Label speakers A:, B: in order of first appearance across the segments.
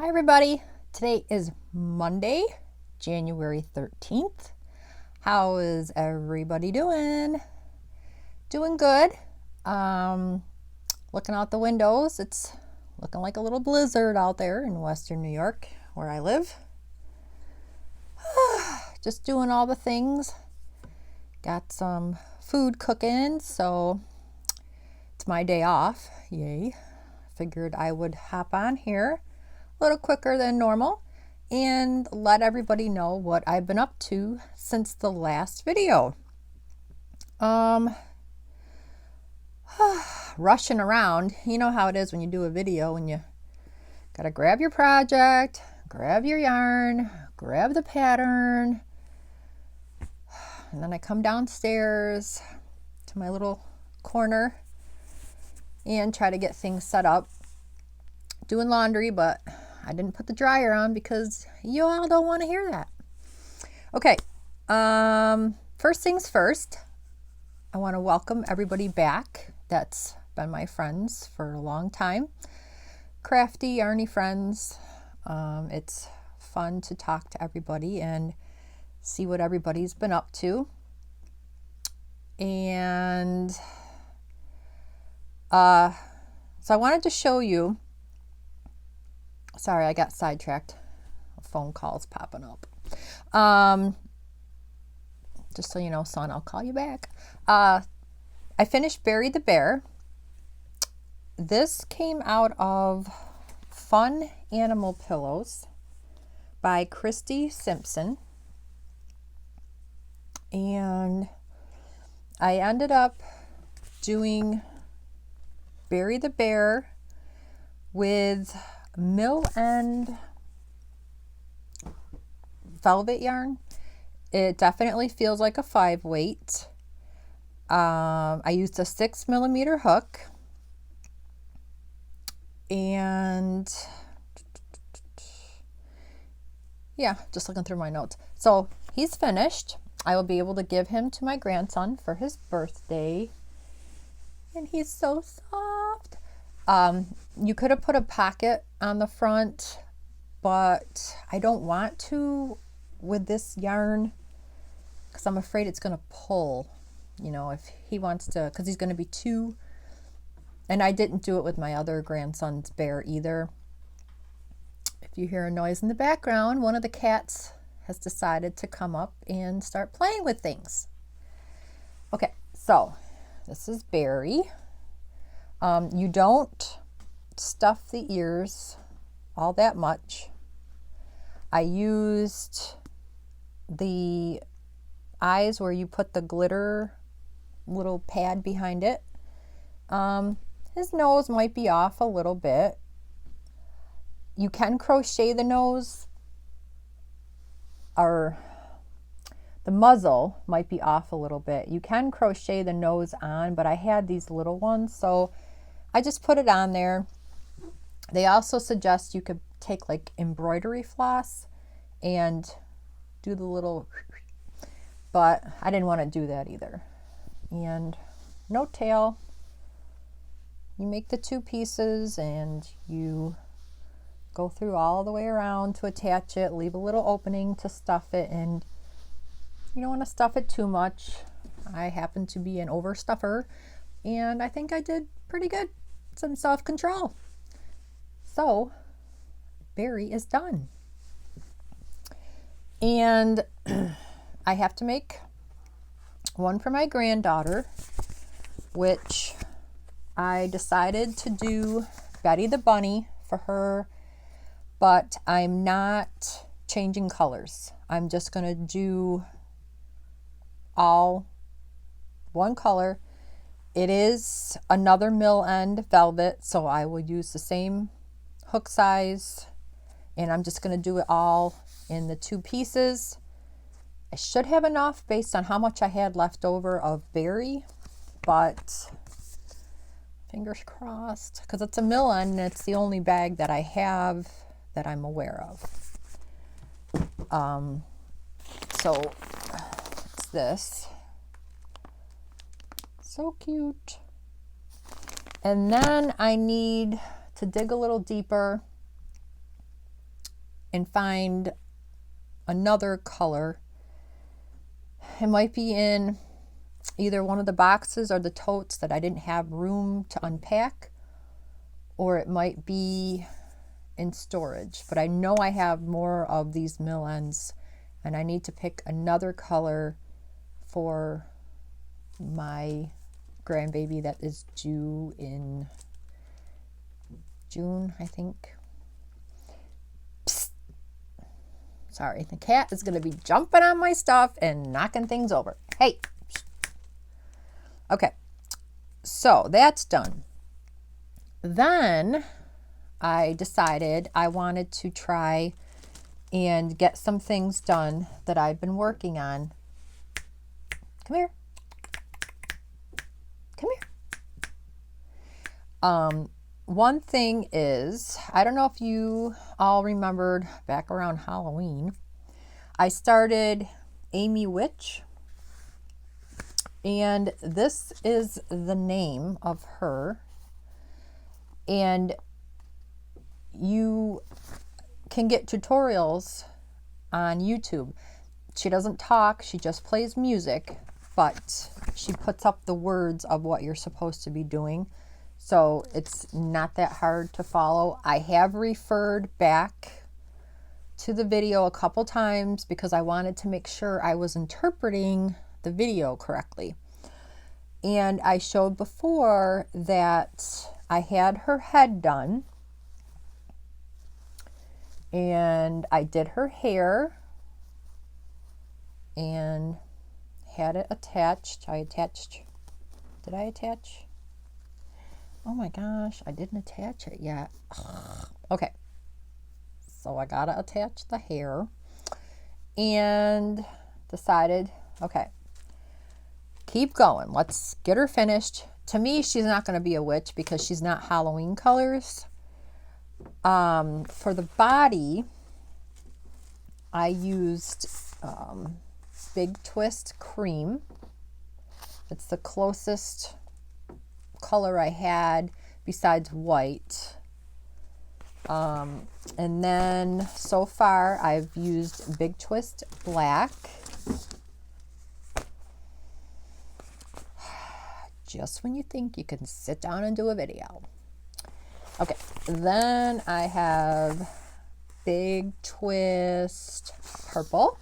A: Hi everybody. Today is Monday, January 13th. How is everybody doing? Doing good. Looking out the windows, it's looking like a little blizzard out there in Western New York where I live. Just doing all the things. Got some food cooking, so it's my day off. Yay. Figured I would hop on here a little quicker than normal and let everybody know what I've been up to since the last video. Rushing around, you know how it is when you do a video and you gotta grab your project, grab your yarn, grab the pattern, and then I come downstairs to my little corner and try to get things set up. Doing laundry, but I didn't put the dryer on because you all don't want to hear that. Okay, first things first, I want to welcome everybody back that's been my friends for a long time. Crafty, yarny friends. It's fun to talk to everybody and see what everybody's been up to. And so I wanted to show you. Sorry, I got sidetracked. A phone call's popping up. Just so you know, son, I'll call you back. I finished Bury the Bear. This came out of Fun Animal Pillows by Christy Simpson. And I ended up doing Bury the Bear with mill end velvet yarn. It definitely feels like a 5 weight. I used a 6mm hook, and yeah, just looking through my notes. So he's finished. I will be able to give him to my grandson for his birthday, and he's so soft. You could have put a pocket on the front, but I don't want to with this yarn because I'm afraid it's going to pull, you know, if he wants to, because he's going to be 2. And I didn't do it with my other grandson's bear either. If you hear a noise in the background, one of the cats has decided to come up and start playing with things. Okay, so this is Bury. You don't stuff the ears all that much. I used the eyes where you put the glitter little pad behind it. His nose might be off a little bit. You can crochet the nose, or the muzzle might be off a little bit. You can crochet the nose on, but I had these little ones, so I just put it on there. They also suggest you could take like embroidery floss and do the little, but I didn't want to do that either. And no tail. You make the 2 pieces and you go through all the way around to attach it, leave a little opening to stuff it, and you don't want to stuff it too much. I happen to be an overstuffer, and I think I did pretty good. Some self-control. So, Bury is done. And I have to make one for my granddaughter, which I decided to do Betty the Bunny for her, but I'm not changing colors. I'm just going to do all one color. It is another mill end velvet, so I will use the same hook size, and I'm just going to do it all in the 2 pieces. I should have enough based on how much I had left over of Bury, but fingers crossed, because it's a mill end and it's the only bag that I have that I'm aware of. So it's this. So cute. And then I need to dig a little deeper and find another color. It might be in either one of the boxes or the totes that I didn't have room to unpack, or it might be in storage. But I know I have more of these mill ends, and I need to pick another color for my grandbaby that is due in June, I think. Psst. Sorry, the cat is going to be jumping on my stuff and knocking things over. Hey. Okay, so that's done. Then I decided I wanted to try and get some things done that I've been working on. Come here. Come here. One thing is, I don't know if you all remembered back around Halloween, I started Amy Witch, and this is the name of her, and you can get tutorials on YouTube. She doesn't talk, she just plays music, but she puts up the words of what you're supposed to be doing. So it's not that hard to follow. I have referred back to the video a couple times because I wanted to make sure I was interpreting the video correctly. And I showed before that I had her head done, and I did her hair and had it attached. Did I attach? Oh my gosh, I didn't attach it yet. Okay, so I gotta attach the hair and decided, okay, keep going. Let's get her finished. To me, she's not going to be a witch because she's not Halloween colors. For the body, I used Big Twist Cream. It's the closest color I had besides white. And then so far I've used Big Twist Black. Just when you think you can sit down and do a video. Okay, then I have Big Twist Purple.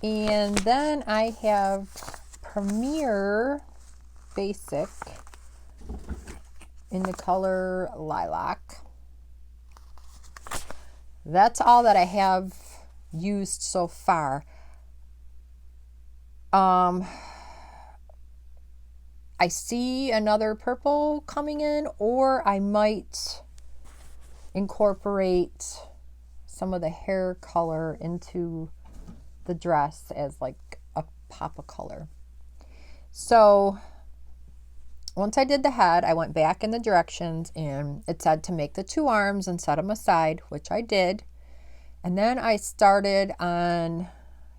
A: And then I have Premier Basic in the color Lilac. That's all that I have used so far. I see another purple coming in, or I might incorporate some of the hair color into the dress as like a pop of color. So once I did the head, I went back in the directions and it said to make the 2 arms and set them aside, which I did. And then I started on,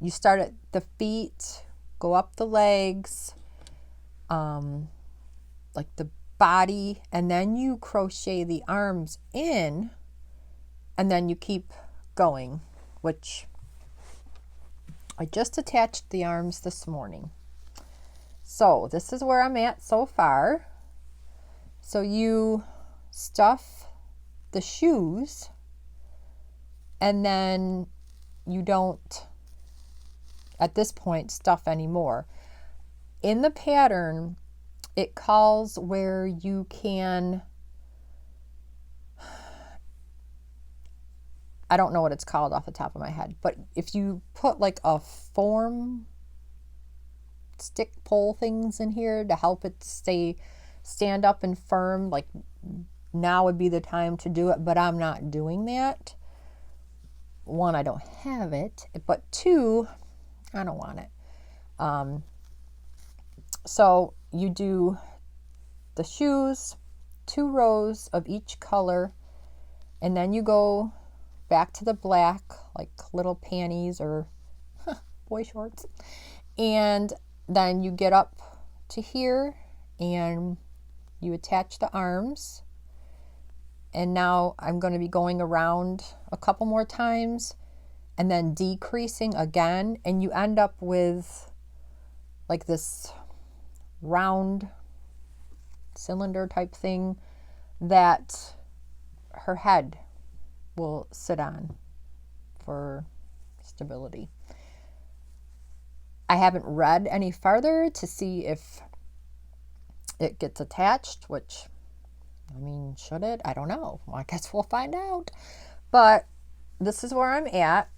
A: you start at the feet, go up the legs, like the body, and then you crochet the arms in, and then you keep going, which I just attached the arms this morning. So this is where I'm at so far. So you stuff the shoes, and then you don't, at this point, stuff anymore. In the pattern, it calls where you can, I don't know what it's called off the top of my head, but if you put like a form stick pole things in here to help it stand up and firm, like now would be the time to do it, but I'm not doing that. 1, I don't have it, but 2, I don't want it. So you do the shoes, 2 rows of each color, and then you go back to the black, like little panties or boy shorts, and then you get up to here and you attach the arms, And now I'm going to be going around a couple more times and then decreasing again. And you end up with like this round cylinder type thing that her head will sit on for stability. I haven't read any farther to see if it gets attached, which, I mean, should it? I don't know. Well, I guess we'll find out. But this is where I'm at.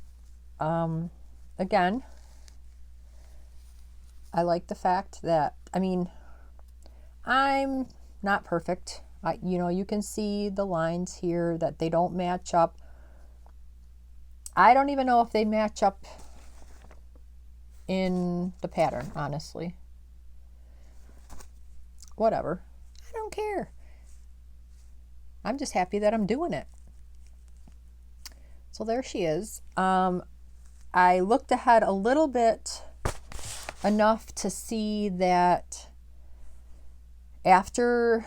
A: Again, I like the fact that, I mean, I'm not perfect. You can see the lines here that they don't match up. I don't even know if they match up in the pattern, honestly. Whatever. I don't care. I'm just happy that I'm doing it. So there she is. I looked ahead a little bit, enough to see that after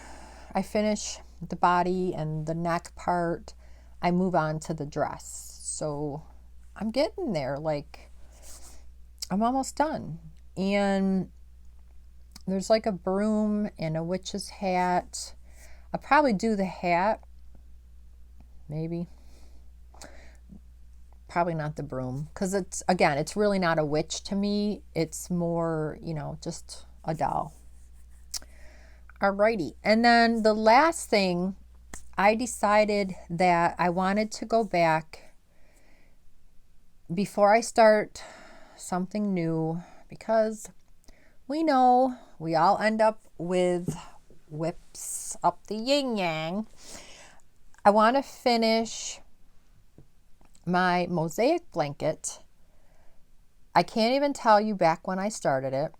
A: I finish the body and the neck part, I move on to the dress. So I'm getting there. Like, I'm almost done. And there's like a broom and a witch's hat. I'll probably do the hat. Maybe. Probably not the broom. Because it's really not a witch to me. It's more, just a doll. Alrighty. And then the last thing, I decided that I wanted to go back before I start something new, because we know we all end up with whips up the yin yang. I want to finish my mosaic blanket. I can't even tell you back when I started it.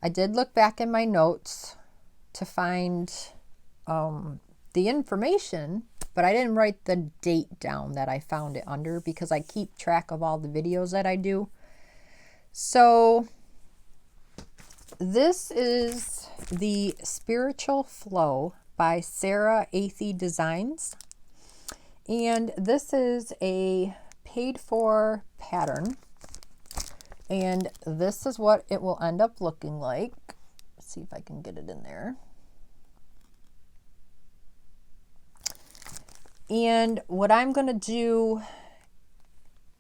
A: I did look back in my notes to find the information, but I didn't write the date down that I found it under, because I keep track of all the videos that I do. So this is the Spiritual Flow by Sarah Athey Designs. And this is a paid for pattern. And this is what it will end up looking like. Let's see if I can get it in there. And what I'm going to do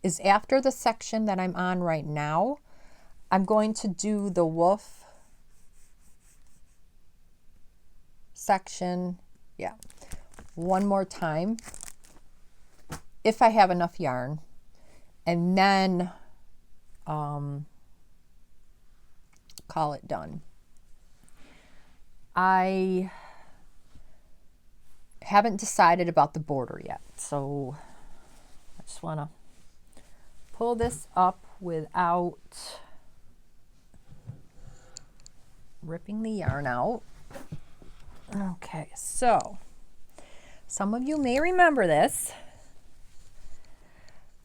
A: is, after the section that I'm on right now, I'm going to do the wolf section, one more time, if I have enough yarn, and then call it done. I haven't decided about the border yet, so I just want to pull this up without ripping the yarn out. Okay, so some of you may remember this.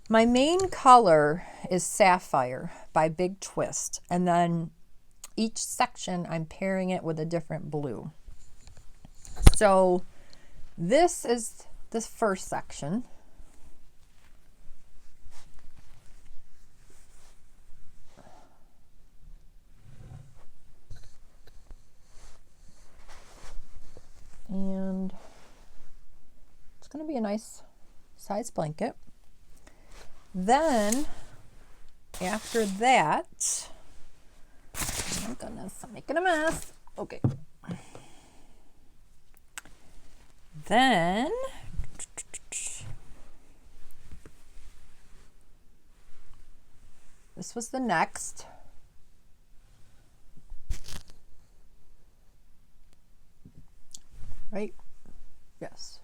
A: My main color is Sapphire by Big Twist, and then each section I'm pairing it with a different blue. So this is the first section. And it's going to be a nice size blanket. Then after that, oh my goodness, I'm making a mess. Okay. Then this was the next. Right? Yes.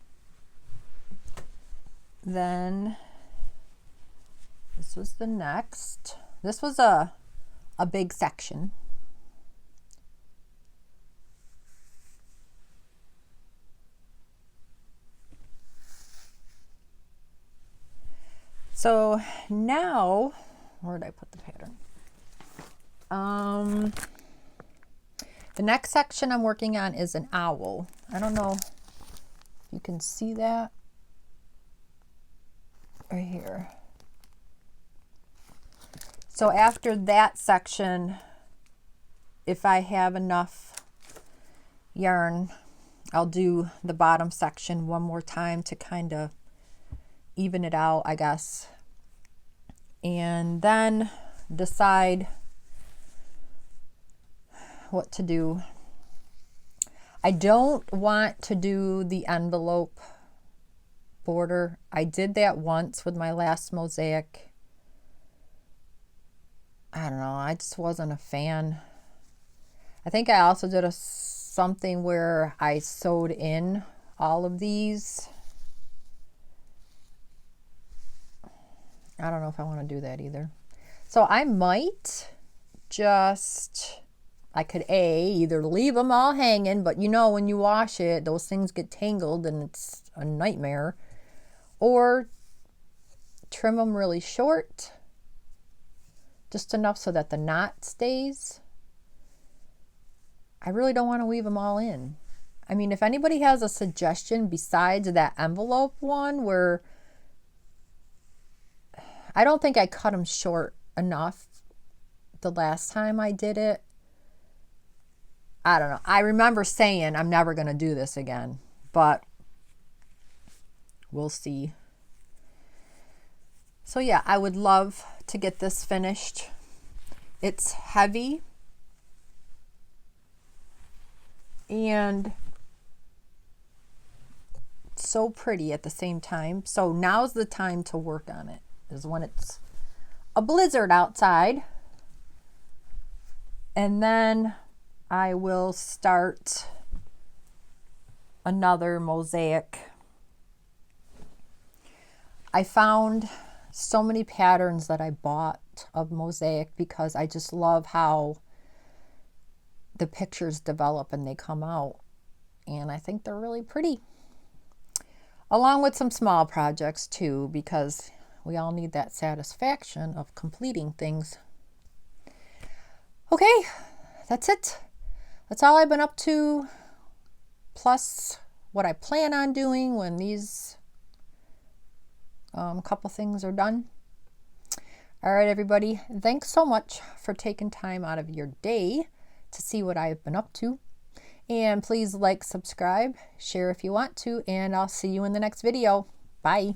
A: Then this was the next. This was a big section. So now, where did I put the pattern? The next section I'm working on is an owl. I don't know You can see that right here. So after that section, if I have enough yarn, I'll do the bottom section one more time to kind of even it out, I guess. And then decide what to do. I don't want to do the envelope border. I did that once with my last mosaic. I don't know, I just wasn't a fan. I think I also did something where I sewed in all of these. I don't know if I want to do that either. So I might just, I could either leave them all hanging, but you know when you wash it, those things get tangled and it's a nightmare. Or trim them really short, just enough so that the knot stays. I really don't want to weave them all in. I mean, if anybody has a suggestion besides that envelope one where I don't think I cut them short enough the last time I did it. I don't know. I remember saying I'm never going to do this again, but we'll see. So yeah, I would love to get this finished. It's heavy and so pretty at the same time. So now's the time to work on it, is when it's a blizzard outside. And then I will start another mosaic. I found so many patterns that I bought of mosaic because I just love how the pictures develop and they come out. And I think they're really pretty. Along with some small projects too, because we all need that satisfaction of completing things. Okay, that's it. That's all I've been up to, plus what I plan on doing when these couple things are done. All right, everybody, thanks so much for taking time out of your day to see what I've been up to. And please like, subscribe, share if you want to, and I'll see you in the next video. Bye.